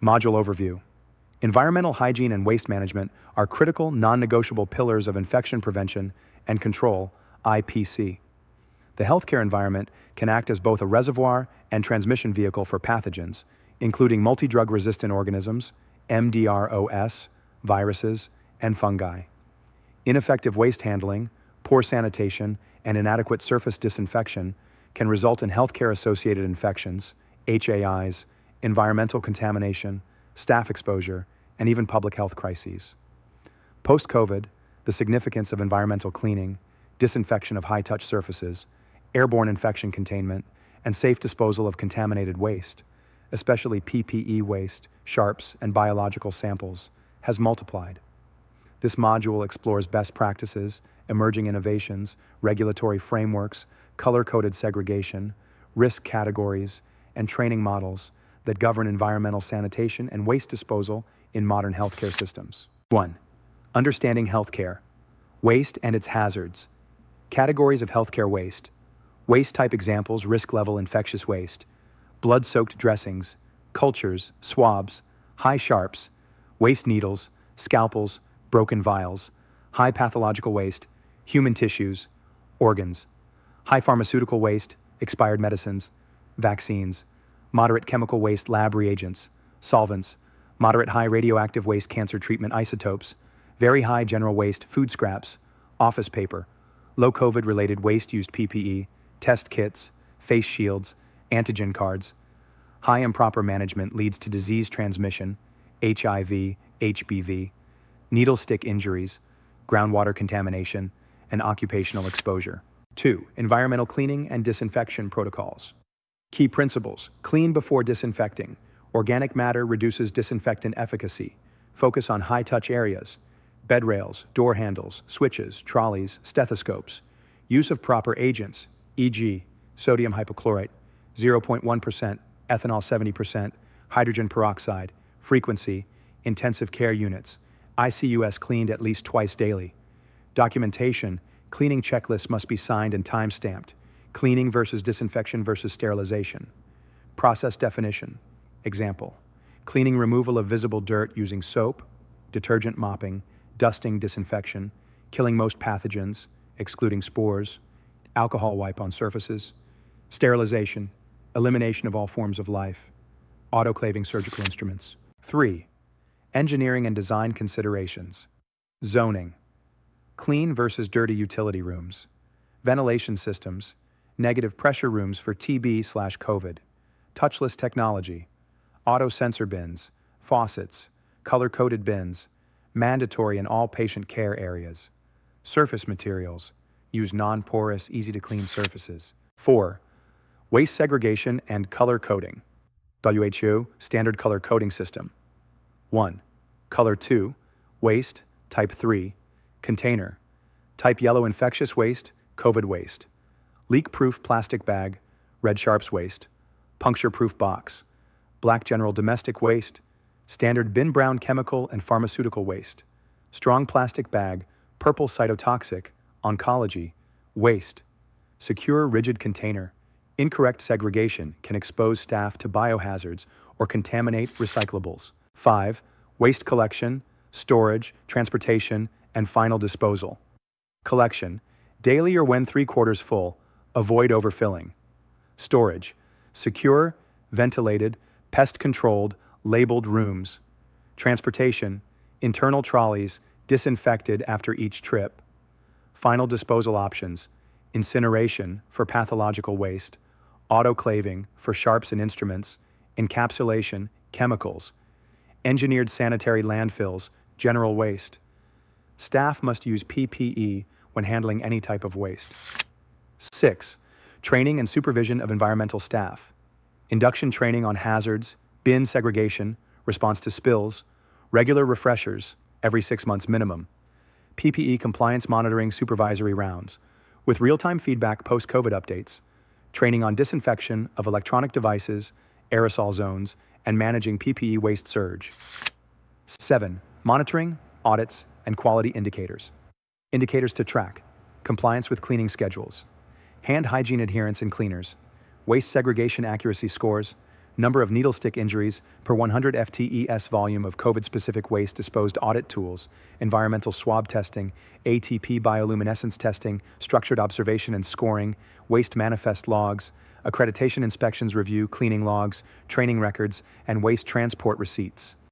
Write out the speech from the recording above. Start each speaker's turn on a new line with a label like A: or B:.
A: Module Overview. Environmental hygiene and waste management are critical, non-negotiable pillars of infection prevention and control, IPC. The healthcare environment can act as both a reservoir and transmission vehicle for pathogens, including multi-drug-resistant organisms, MDROs, viruses, and fungi. Ineffective waste handling, poor sanitation, and inadequate surface disinfection can result in healthcare-associated infections, HAIs, environmental contamination, staff exposure, and even public health crises. Post-COVID, the significance of environmental cleaning, disinfection of high-touch surfaces, airborne infection containment, and safe disposal of contaminated waste, especially PPE waste, sharps, and biological samples, has multiplied. This module explores best practices, emerging innovations, regulatory frameworks, color-coded segregation, risk categories, and training models that govern environmental sanitation and waste disposal in modern healthcare systems. 1. Understanding healthcare. Waste and its hazards. Categories of healthcare waste. Waste type examples: risk level infectious waste, blood-soaked dressings, cultures, swabs, high sharps, waste needles, scalpels, broken vials, high pathological waste, human tissues, organs, high pharmaceutical waste, expired medicines, vaccines, moderate chemical waste, lab reagents, solvents, moderate high radioactive waste, cancer treatment isotopes, very high general waste, food scraps, office paper, low COVID-related waste used PPE, test kits, face shields, antigen cards. High improper management leads to disease transmission, HIV, HBV, needle stick injuries, groundwater contamination, and occupational exposure. 2. Environmental cleaning and disinfection protocols. Key principles: clean before disinfecting. Organic matter reduces disinfectant efficacy. Focus on high-touch areas: bed rails, door handles, switches, trolleys, stethoscopes. Use of proper agents, e.g., sodium hypochlorite, 0.1%, ethanol 70%, hydrogen peroxide. Frequency: intensive care units. ICUs cleaned at least twice daily. Documentation: cleaning checklists must be signed and time-stamped. Cleaning versus disinfection versus sterilization. Process definition. Example: cleaning removal of visible dirt using soap, detergent mopping, dusting disinfection, killing most pathogens, excluding spores, alcohol wipe on surfaces. Sterilization, elimination of all forms of life, autoclaving surgical instruments. 3. Engineering and design considerations. Zoning. Clean versus dirty utility rooms. Ventilation systems, negative pressure rooms for TB/COVID, touchless technology, auto sensor bins, faucets, color-coded bins, mandatory in all patient care areas. Surface materials, use non-porous, easy-to-clean surfaces. 4. Waste segregation and color coding. WHO Standard Color Coding System. 1. Color 2, waste, type 3, container, type yellow infectious waste, COVID waste, leak-proof plastic bag, red sharps waste, puncture-proof box, black general domestic waste, standard bin brown chemical and pharmaceutical waste, strong plastic bag, purple cytotoxic, oncology, waste, secure rigid container. Incorrect segregation can expose staff to biohazards or contaminate recyclables. 5. Waste collection, storage, transportation, and final disposal. Collection, daily or when 3/4 full, avoid overfilling. Storage, secure, ventilated, pest-controlled, labeled rooms. Transportation, internal trolleys, disinfected after each trip. Final disposal options, incineration for pathological waste, autoclaving for sharps and instruments, encapsulation, chemicals, engineered sanitary landfills, general waste. Staff must use PPE when handling any type of waste. 6. Training and supervision of environmental staff. Induction training on hazards, bin segregation, response to spills, regular refreshers, every 6 months minimum. PPE compliance monitoring supervisory rounds, with real-time feedback post-COVID updates, training on disinfection of electronic devices, aerosol zones, and managing PPE waste surge. 7. Monitoring, audits, and quality indicators. Indicators to track: compliance with cleaning schedules, hand hygiene adherence in cleaners, waste segregation accuracy scores, number of needle stick injuries per 100 FTES volume of COVID-specific waste disposed audit tools, environmental swab testing, ATP bioluminescence testing, structured observation and scoring, waste manifest logs, accreditation inspections review, cleaning logs, training records, and waste transport receipts.